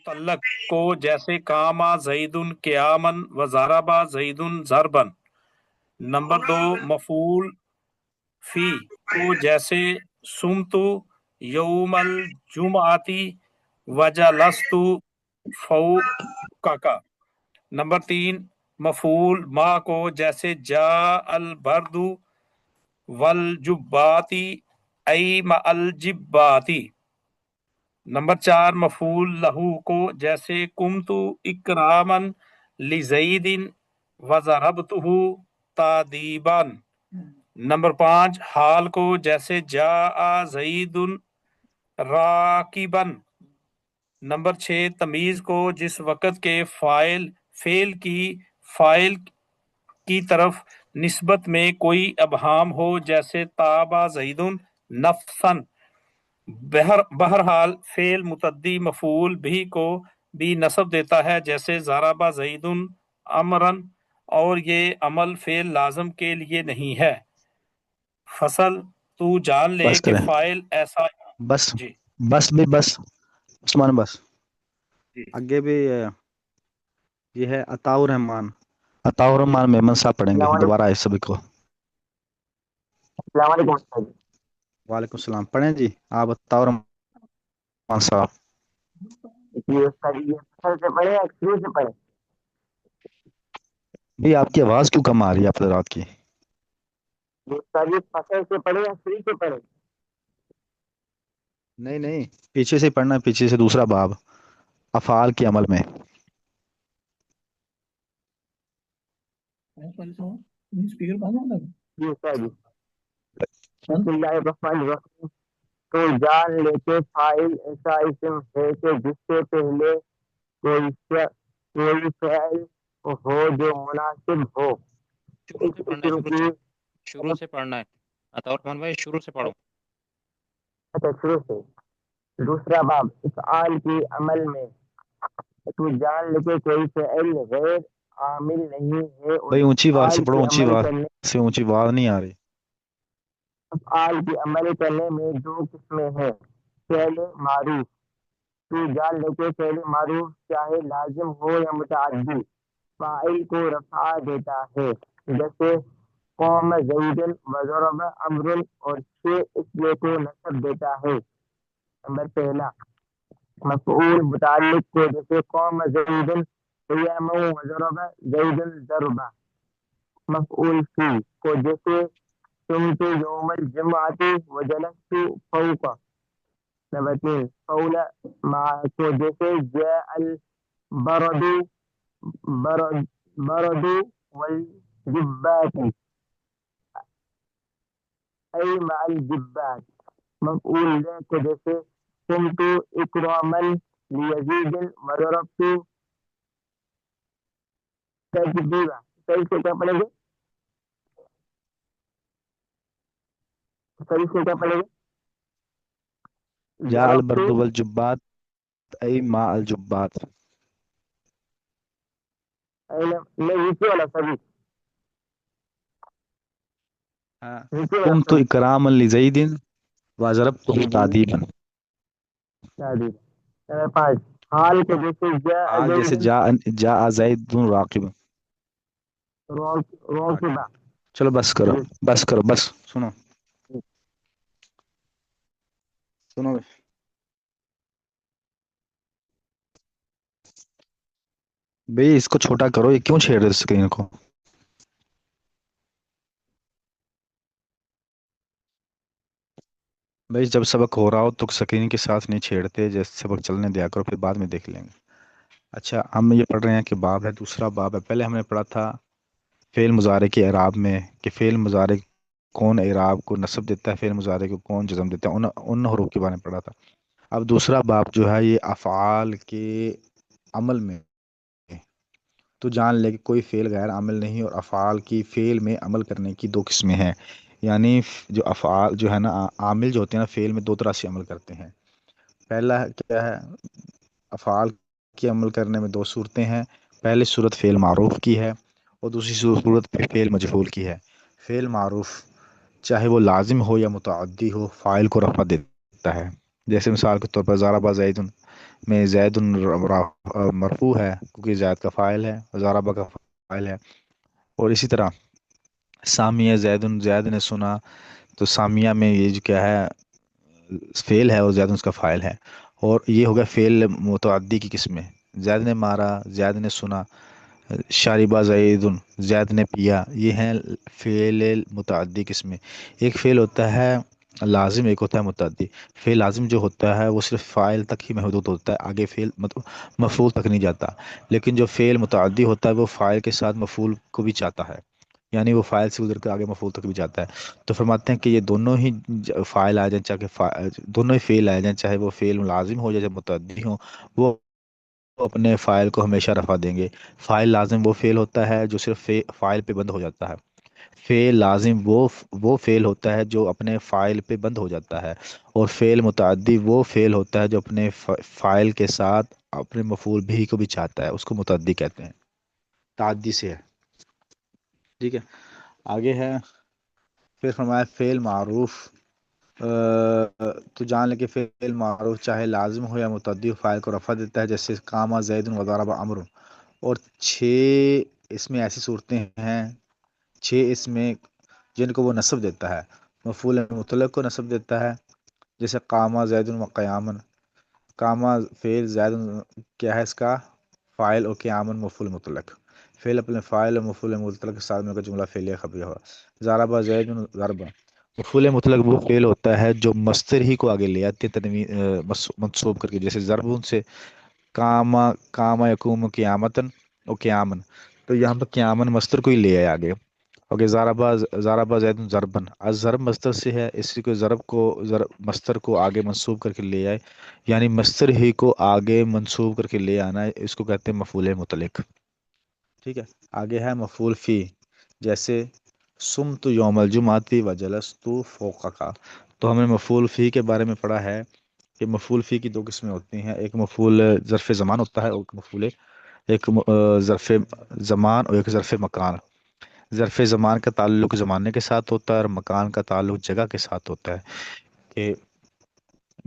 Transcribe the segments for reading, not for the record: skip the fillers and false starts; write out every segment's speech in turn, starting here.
मुतल्लक को जैसे कामा ज़ैदुन क़ियामन व ज़रबा ज़ैदुन ज़रबन। नंबर 2 मफूल फी को जैसे सुमतु यौमल जुमआती वजलस्तु फौका। नंबर 3 मफूल मा को जैसे जा अल बर्दु वल जुब्बाती ऐ मा अल जिब्बाती। नंबर 4 मफूल लहू को जैसे कुमतु इकरामन लिज़ैदिन वज़रबतुहु तादीबन। नंबर 5 हाल को जैसे जा ज़ईदुन राकिबन। नंबर 6 तमीज को जिस वक़्त के फ़ाइल की तरफ निस्बत में कोई अबहाम हो, जैसे ताबा ज़ईदुन नफ्सन। बहरहाल फेल मुतद्दी मफूल भी को भी नस्ब देता है, जैसे ज़राबा ज़ईदुन अमरन, और ये अमल फेल लाजम के लिए नहीं है। फसल तू जान ले बस कि करें, फाइल ऐसा। बस जी बस भी बस उस्मान बस। जी आगे भी ये है अताउर रहमान। अताउर रहमान मेमन साहब पढ़ेंगे, दोबारा आए सभी को। अस्सलाम वालेकुम उस्ताद। वालेकुम सलाम। पढ़ें जी आप अताउर रहमान साहब। जी उस्ताद, ये फसल से पढ़े या शुरू से पढ़े? भाई आपकी आवाज़ क्यों कम आ रही है आप रात की? जी उस्ताद, ये फसल से पढ़े या शुरू से पढ़े? नहीं नहीं, पीछे से पढ़ना है, पीछे से दूसरा बाब, अफ़ाल के अमल में। जी उस्ताद जी। बिस्मिल्लाहिर्रहमानिर्रहीम। तो जान लेके फाइल ऐसा इस्म है कि जिससे पहले कोई फ़िल हो जो मुनासिब हो। शुरू इस से पढ़ना है, इस्म की शुरू से पढ़ना है। अताउर रहमान भाई शुरू से पढ़ो। शुरू से। दूसरा बाब इफ़आल की अमल में तो जान लेके कोई फ़िल गैर आमिल नहीं है, और भाई ऊंची आवाज़ से इफ़आल पढ़ो, के ऊंची अमल आवाज़ करने से, ऊंची आवाज़ नहीं आ रही। अफ़आल की अमल करने में दो किस्में हैं। फ़िल मारूफ, तू जान लेके फ़िल मारूफ चाहे लाजिम हो या मुतअद्दी, फाइल को रफा देता है, जैसे कौम ज़ैदुन व ज़रब अमरुन, और छह इसलिए को नस्ब देता है। नंबर पहला मफ़ऊल मुताल्लिक को, जैसे कौम ज़ैदुन क़ियामन व ज़रब ज़ैदुन ज़रबा। मफ़ऊल फी को, जैसे सुमतु यौमल जुमअती व जलस्तु फौका। नंबर 3 फ़ऊल मा को, जैसे जा अल बरदु बरदु वल जिब्बाती ऐ मअल जिब्बात। मफ़ऊल ले को, जैसे कुन्तु इकरामन लियज़ीदिन व ज़रबतु तजदीदा। सही से क्या पढ़ेंगे? सही से क्या पढ़ेंगे? जा अल ज़रबतु बर्दु वल जुब्बात ऐ मा अल जुब्बात। नहीं, नीचे वाला सभी, हाँ, नीचे वाला कुम तो सभी। इकराम लिज़ैदिन व ज़रबतुहु तादीबन। शादी। नंबर 5 हाल के, जैसे जा हाल जैसे ज़ैदुन जा ज़ैदुन राकिब। राकिबा। चलो बस करो, बस करो, बस सुनो सुनो। भाई इसको छोटा करो, ये क्यों छेड़ रहे हो स्क्रीन को? भाई जब सबक हो रहा हो तो स्क्रीन के साथ नहीं छेड़ते, जैसे सबक चलने दिया करो, फिर बाद में देख लेंगे। अच्छा, हम ये पढ़ रहे हैं कि बाब है, दूसरा बाब है। पहले हमने पढ़ा था फेल मुजारे के इराब में कि फेल मुजारे कौन इराब को नस्ब देता है, फेल मुजारे को कौन जज़म देता है, उन उन हरूफ के बारे में पढ़ा था। अब दूसरा बाब जो है ये अफ़आल के अमल में। तो जान ले कि कोई फेल गैर आमिल नहीं, और अफ़आल की फेल में अमल करने की दो किस्में हैं। यानी जो अफ़आल जो है ना, आमिल जो होते हैं ना फेल में, दो तरह से अमल करते हैं। पहला क्या है, अफ़आल के अमल करने में दो सूरतें हैं। पहली सूरत फ़ेल मारूफ की है, और दूसरी सूरत फ़ेल मजहूल की है। फ़ेल मारूफ चाहे वो लाजिम हो या मुतअद्दी हो, फ़ाइल को रफ़ा देता है। जैसे मिसाल के तौर पर ज़ारबा ज़ैदुन में ज़ैदुन मरफू है क्योंकि ज़ैद का फ़ाइल है और ज़ारबा का फ़ाइल है। और इसी तरह सामिया ज़ैदुन, ज़ैद ने सुना, तो सामिया में ये जो क्या है फेल है और ज़ैद उसका फ़ाइल है। और ये हो गया फेल मुतअद्दी की किस्में। ज़ैद ने मारा, ज़ैद ने सुना, शारिबा ज़ैदुन, ज़ैद ने पिया, ये हैं फ़ेल मुतअद्दी किस्में। एक फ़ेल होता है लाजिम, एक होता है मुतअद्दी। फ़ेल लाजिम जो होता है वो सिर्फ फ़ाइल तक ही महदूद होता है, आगे फ़ेल मतलब मफ़ूल तक नहीं जाता। लेकिन जो फ़ेल मुतअद्दी होता है वो फ़ाइल के साथ मफ़ूल को भी चाहता है, यानी वो फ़ाइल से गुजर कर आगे मफ़ूल तक भी जाता है। तो फरमाते हैं कि ये दोनों ही फ़ाइल आ जाए, चाहे दोनों ही फ़ेल आ जाए, चाहे वो फ़ेल लाजिम हो या चाहे मुतअद्दी हो, वो अपने फ़ाइल को हमेशा रफ़ा देंगे। फ़ाइल लाजिम वो फ़ेल होता है जो सिर्फ फ़ाइल पे बंद हो जाता है। फ़ेल लाजिम वो फ़ेल होता है जो अपने फ़ाइल पे बंद हो जाता है। और फ़ेल मुतअद्दी वो फ़ेल होता है जो अपने फ़ाइल के साथ अपने मफ़ूल भी को भी चाहता है, उसको मुतअद्दी कहते हैं। ताद्दी से है, ठीक है। आगे है, फिर फरमाया फ़ेल मारूफ। तो जान ले कि फ़ेल मारूफ चाहे लाजिम हो या मुतअद्दी फ़ाइल को रफ़ा देता है, जैसे कामा ज़ैदुन व ज़रबा अमरुन। और छः इसमें ऐसी सूरतें हैं, छः इसमें जिनको वो नस्ब देता है। मफ़ूल मुतलक को नस्ब देता है, जैसे कामा ज़ैदुन व क़यामन। कामा फ़ेल, ज़ैदुन क्या है इसका फ़ाइल, और क़यामन मफ़ूल मुतलक। फ़ेल अपने फ़ाइल और मफ़ूल मुतलक के साथ मिलकर जुमला फ़ेलिया खबरिया हुआ। ज़रबा ज़ैदुन ज़रबा, मफ़ूल मुतलक वो फ़ेल होता है जो मस्तर ही को आगे ले आती है मंसूब करके, जैसे ज़रबुन से कामा, कामा यकूम क़यामतन और क़यामन। तो यहाँ पर क़यामन मस्तर को ही ले आए आगे। ओके, ज़ारबा, ज़ारबा ज़ैदुन ज़रबन, आज ज़रब मस्तर से है, इसी को ज़रब मस्तर को आगे मंसूब करके ले आए, यानी मस्तर ही को आगे मंसूब करके ले आना है, इसको कहते हैं मफ़ूल मुतलक, ठीक है। आगे है मफ़ूल फ़ी, जैसे सुम तो यौमल जुमाती व जलस तो फ़ौका का। तो हमने मफ़ूल फ़ी के बारे में पढ़ा है कि मफ़ूल फ़ी की दो किस्में होती हैं, एक मफ़ूल ज़र्फ़ ज़मान होता है और मफ़ूल एक ज़र्फ़ ज़मान और एक ज़र्फ़ मकान। ज़र्फ़ ज़मान का ताल्लुक ज़माने के साथ होता है और मकान का ताल्लुक जगह के साथ होता है। कि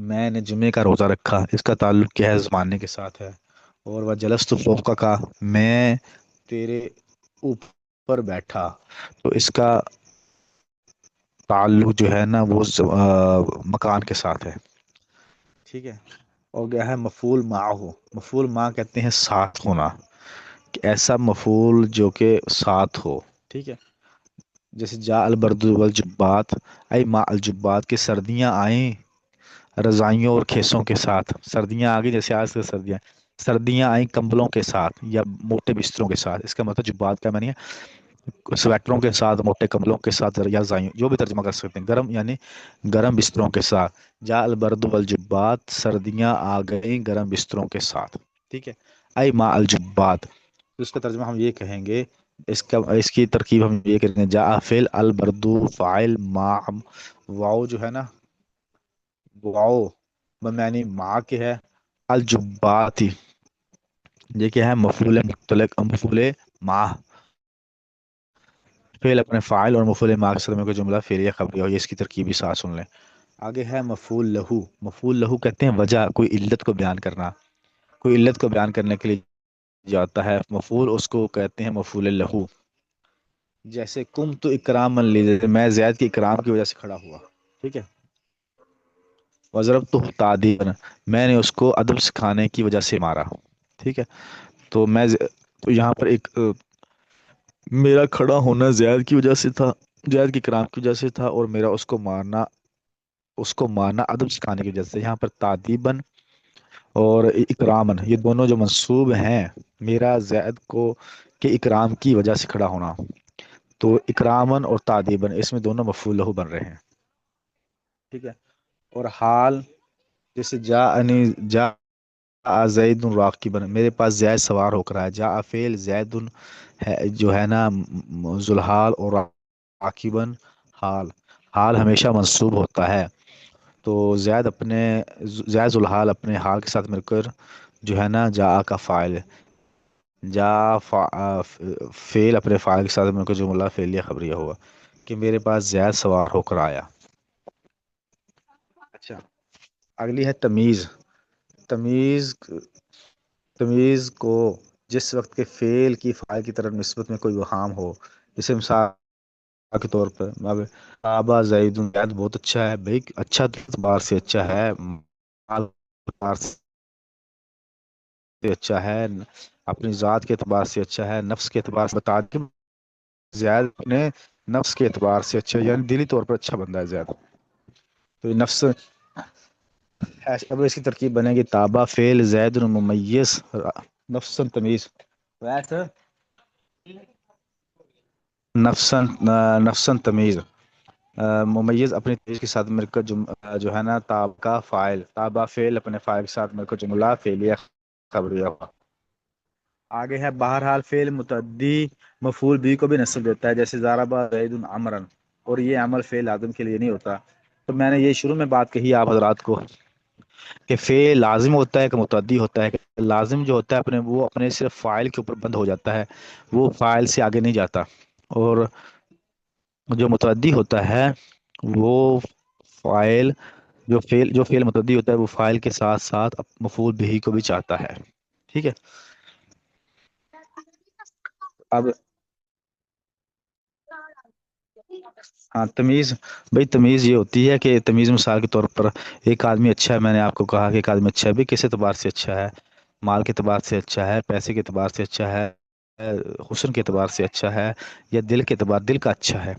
मैंने जुमे का रोज़ा रखा, इसका ताल्लुक क्या है, ज़माने के साथ है। और वह जलस्तु फ़ौक़ा का, मैं तेरे ऊपर बैठा, तो इसका ताल्लुक जो है ना वो मकान के साथ है, ठीक है। और गया है मफ़ूल माहू। मफ़ूल मा कहते हैं साथ होना, कि ऐसा मफ़ूल जो के साथ हो, ठीक है। जैसे जा अल बर्दु वल जुब्बात, आई मा अल जुब्बात, की सर्दियाँ आईं रज़ाइयों और खेसों के साथ। सर्दियाँ आ गई, जैसे आज की सर्दियाँ आई कंबलों के साथ या मोटे बिस्तरों के साथ। इसका मतलब जुब्बात का मानी है स्वेटरों के साथ, मोटे कंबलों के साथ, या रज़ाइयों, जो भी तर्जुमा कर सकते हैं, गर्म यानी गर्म बिस्तरों के साथ। जा अल बर्दु वल जुब्बात, सर्दियाँ आ गई गर्म बिस्तरों के साथ, ठीक है। आई मा अल जुब्बात, तो इसका तर्जुमा हम ये कहेंगे, इसकी तरकीब हम ये करेंगे, जा फिल अल बर्दू फ़ाइल मा, वाओ जो है ना, वाओ यानी माँ के है, अल जुब्बाती ये क्या है, मफूल मुतलक, मफूल माह। फेल अपने फ़ाइल और मफूल माह के साथ में कोई जुमला फेलिया खबरिया हो, ये इसकी तरकीबी साथ सुन लें। आगे है मफूल लहू। मफूल लहू कहते हैं वजह, कोई इल्लत को बयान करना, कोई इल्लत को बयान करने के लिए जाता है मफूल, उसको कहते हैं मफूल लहू। जैसे कुम तो इकराम मन लीजिए, मैं जैद के इकराम की वजह से खड़ा हुआ, ठीक है। वज़रब तो तादीबन, मैंने उसको अदब सिखाने की वजह से मारा, ठीक है। तो तो यहाँ पर एक मेरा खड़ा होना ज़ैद की वजह से था, ज़ैद के इकराम की वजह से था, और मेरा उसको मारना अदब सिखाने की वजह से। यहाँ पर तादीबन और इकरामन ये दोनों जो मंसूब हैं, मेरा ज़ैद को के इकराम की वजह से खड़ा होना, तो इकरामन और तादीबन इसमें दोनों मफ़ूल लहू बन रहे हैं, ठीक है। और हाल, जैसे जा जैदुन राकिबन, मेरे पास जैद सवार होकर आया। जा फेल जैदुन है जो है ना जुलहाल, और राकिबन हाल, हाल हमेशा मंसूब होता है। तो जैद जुलहाल अपने हाल के साथ मिलकर जो है ना जा का फ़ाइल, फेल अपने फ़ाइल के साथ मिलकर जुमला फेलिया खबरिया हुआ, कि मेरे पास जैद सवार होकर आया। अच्छा, اگلی ہے تمیز. تمیز تمیز کو جس وقت کے فعل کی فاعل کی طرف نسبت میں کوئی وہام ہو، جیسے مثال کے طور پر اب آبا زید زید بہت اچھا ہے بھائی، اچھا تو اعتبار سے اچھا ہے، مال کے اعتبار سے اچھا ہے، اپنی ذات کے اعتبار سے اچھا ہے، نفس کے اعتبار سے بتا دیں زید اپنے نفس کے اعتبار سے اچھا، یعنی دلی طور پر اچھا بندہ ہے زید. تو یہ نفس اب اس کی ترکیب بنے گی تابع فعل زید ممیز نفسن تمیز. نفسن تمیز ممیز اپنی تیز کے ساتھ مل کر جو ہے نا تاب کا فاعل، تابع فعل اپنے فاعل کے ساتھ مل کر جملہ فعلیہ خبریہ ہوا. آگے ہے بہرحال فعل متعدی مفعول بھی کو بھی نصب دیتا ہے، جیسے ضرب زید عمرا، اور یہ عمل فعل لازم کے لیے نہیں ہوتا. تو میں نے یہ شروع میں بات کہی آپ حضرات کو کہ فعل لازم ہوتا ہے کہ متعدی ہوتا ہے. لازم جو ہوتا ہے وہ اپنے صرف فاعل کے اوپر بند ہو جاتا ہے، وہ فاعل سے آگے نہیں جاتا. اور جو متعدی ہوتا ہے وہ فاعل جو فعل متعدی ہوتا ہے وہ فاعل کے ساتھ ساتھ مفعول بھی کو بھی چاہتا ہے. ٹھیک ہے. اب ہاں تمیز، بھائی تمیز یہ ہوتی ہے کہ تمیز مثال کے طور پر ایک آدمی اچھا ہے، میں نے آپ کو کہا کہ ایک آدمی اچھا ہے بھی کس اعتبار سے اچھا ہے، مال کے اعتبار سے اچھا ہے، پیسے کے اعتبار سے اچھا ہے، حسن کے اعتبار سے اچھا ہے، یا دل کے اعتبار دل کا اچھا ہے.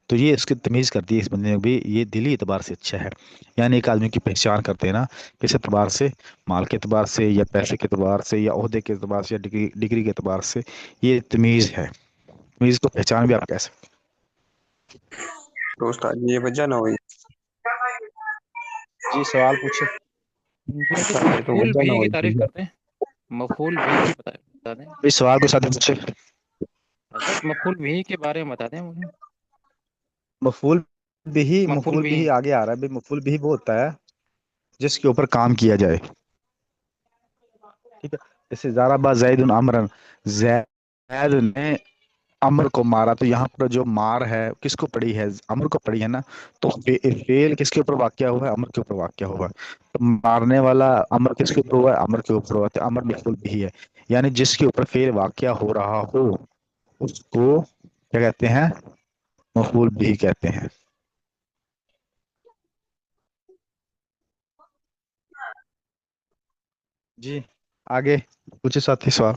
تو یہ اس کی تمیز کرتی ہے اس بندے میں بھی یہ دلی اعتبار سے اچھا ہے. یعنی ایک آدمی کی پہچان کرتے ہیں نا کس اعتبار سے، مال کے اعتبار سے یا پیسے کے اعتبار سے یا عہدے کے اعتبار سے یا ڈگری کے اعتبار سے، یہ تمیز ہے. تمیز کو پہچان بھی آپ کہہ سکتے تو استاد یہ وجہ نہ ہوئی. ہیں. جی سوال پوچھے. جی حضرت استاد یہ تو مفعول وجہ نہ بھی کی تعریف ہوئی. کرتے ہیں، مفعول بھی کی بتا دیں اس سوال کو ساتھ پوچھے. حضرت، مفعول بھی کے بارے میں بتا دیں مجھے. مفعول مفعول بھی بھی آگے آ رہا ہے بھائی. مفعول بھی وہ ہوتا ہے جس کے اوپر کام کیا جائے. ٹھیک ہے. جیسے ضرب زید عمرا، زید نے امر کو مارا، تو یہاں پر جو مار ہے کس کو پڑی ہے، امر کو پڑی ہے نا. تو فعل کس کے اوپر واقع ہوا ہے، امر کے اوپر واقع ہوا. تو مارنے والا امر کس کے اوپر ہوا ہے، امر کے اوپر ہوا. تو امر مفعول بھی ہے، یعنی جس کے اوپر فعل واقع ہو رہا ہو اس کو کیا کہتے ہیں، مفعول بھی کہتے ہیں. جی آگے پوچھے ساتھی سوال.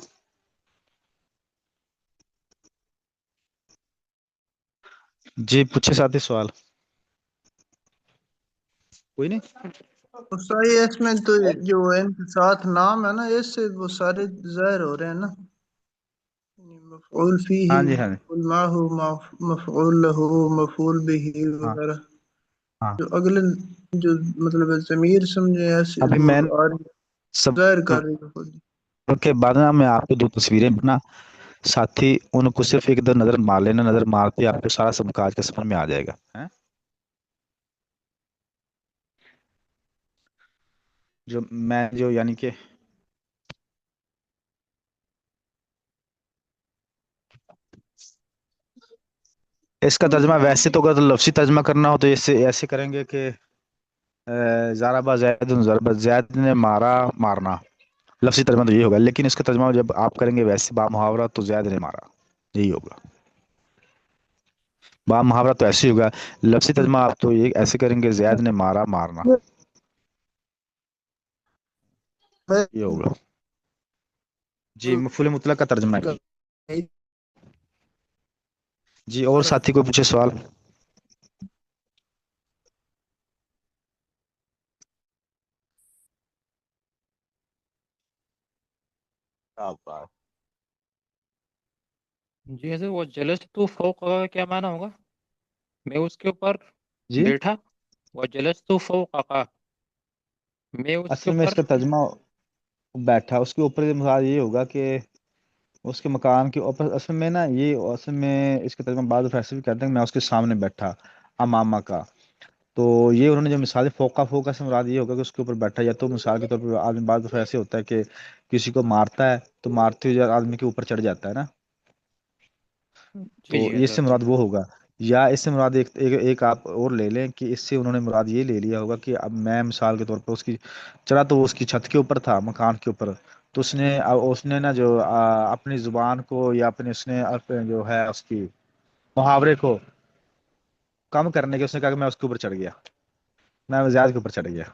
جی پوچھے ساتھی سوال. کوئی نہیں. تو صحیح اس میں تو جو ان کے ساتھ نام ہے نا اس سے وہ سارے ظاہر ہو رہے ہیں نا، یعنی مفعول فیہ، ہاں جی ہاں جی مفعول معہ، مفعول لہ، مفعول بہ ہاں وغیرہ. ہاں. جو اگلے جو مطلب ضمیر سمجھے ایسے ابھی وہ میں اور سب ظاہر کر رہی ہے خود. کے بعد نا میں آپ کو دو تصویریں بنا ساتھی ان کو صرف ایک دو نظر مار لینا، نظر مارتے آپ کو سارا سب کاج کا سفر میں آ جائے گا. جو میں جو یعنی کہ اس کا ترجمہ ویسے تو اگر لفظی ترجمہ کرنا ہو تو ایسے کریں گے کہ ضرب زید نے مارا، مارنا. لفظی ترجمہ تو یہ ہوگا، لیکن اس کا ترجمہ جب آپ کریں گے ویسے با محاورہ تو زید نے مارا یہی ہوگا. با محاورہ تو ایسے ہی ہوگا. لفظی ترجمہ آپ تو یہ ایسے کریں گے زید نے مارا، مارنا یہ ہوگا. جی مفعول مطلق کا ترجمہ ہے. جی اور ساتھی کو پوچھے سوال. جی حضرت، وہ جلس تو فوق کا کیا معنی ہوگا؟ میں اس کے اوپر جی بیٹھا. وہ جلس تو فوق کا، میں اس کے اصل میں اس اوپر. کا ترجمہ بیٹھا، اس کے اوپر مثال یہ ہوگا کہ اس کے مکان کے اوپر. اصل میں نا یہ اصل میں اس کا ترجمہ بعض فیصلے بھی کرتے ہیں کہ میں اس کے سامنے بیٹھا، امامہ کا. تو یہ انہوں نے جو مثال فوقا سے مراد یہ ہوگا کہ اس کے اوپر بیٹھا. یا تو مثال کے طور پر آدمی بعض دفعہ ایسے ہوتا ہے کہ کسی کو مارتا ہے تو مارتے ہوئے آدمی کے اوپر چڑھ جاتا ہے نا، جی تو جی یہ سے حضرت. مراد وہ ہوگا یا اس سے مراد ایک آپ اور لے لیں کہ اس سے انہوں نے مراد یہ لے لیا ہوگا کہ اب میں مثال کے طور پر اس کی چڑھا تو وہ اس کی چھت کے اوپر تھا، مکان کے اوپر، تو اس نے نا جو اپنی زبان کو یا اپنے اس نے جو ہے اس کی محاورے کو کم کرنے کے اس نے کہا کہ میں اس کے اوپر چڑھ گیا، میں زیادہ کے اوپر چڑھ گیا،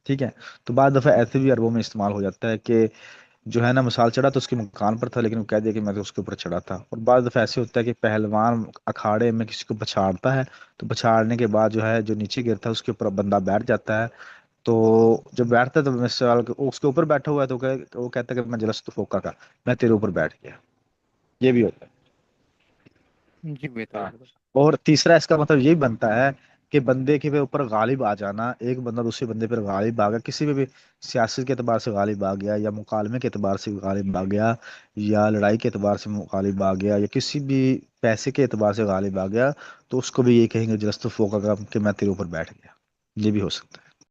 ٹھیک ہے۔ تو بعض دفعہ ایسے بھی عربوں میں استعمال ہو جاتا ہے کہ جو ہے نا مثال چڑھا تو اس کے مکان پر تھا لیکن وہ کہہ دیا کہ میں تو اس کے اوپر چڑھا تھا۔ اور بعض دفعہ ایسے ہوتا ہے کہ پہلوان اکھاڑے میں کسی کو پچھاڑتا ہے، تو پچھاڑنے کے بعد جو ہے جو نیچے گرتا ہے اس کے اوپر بندہ بیٹھ جاتا ہے، تو جب بیٹھتا ہے تو مثال وہ اس کے اوپر بیٹھا ہوا ہے تو وہ کہتا ہے کہ میں جلست فوقا کا، میں تیرے اوپر بیٹھ گیا، یہ بھی ہوتا جی بہتر ہے۔ ہے بالکل۔ اور تیسرا اس کا مطلب یہ بنتا ہے کہ بندے کے اوپر غالب آ جانا، ایک بندہ دوسرے بندے پر غالب آ گیا، کسی بھی سیاست کے اعتبار سے غالب آ گیا، یا مکالمے کے اعتبار سے غالب آ گیا، یا لڑائی کے اعتبار سے غالب آ گیا، یا کسی بھی پیسے کے اعتبار سے غالب آ گیا، تو اس کو بھی یہ کہیں گے جلست فوقا کا کہ میں تیرے اوپر بیٹھ گیا، یہ بھی ہو سکتا ہے۔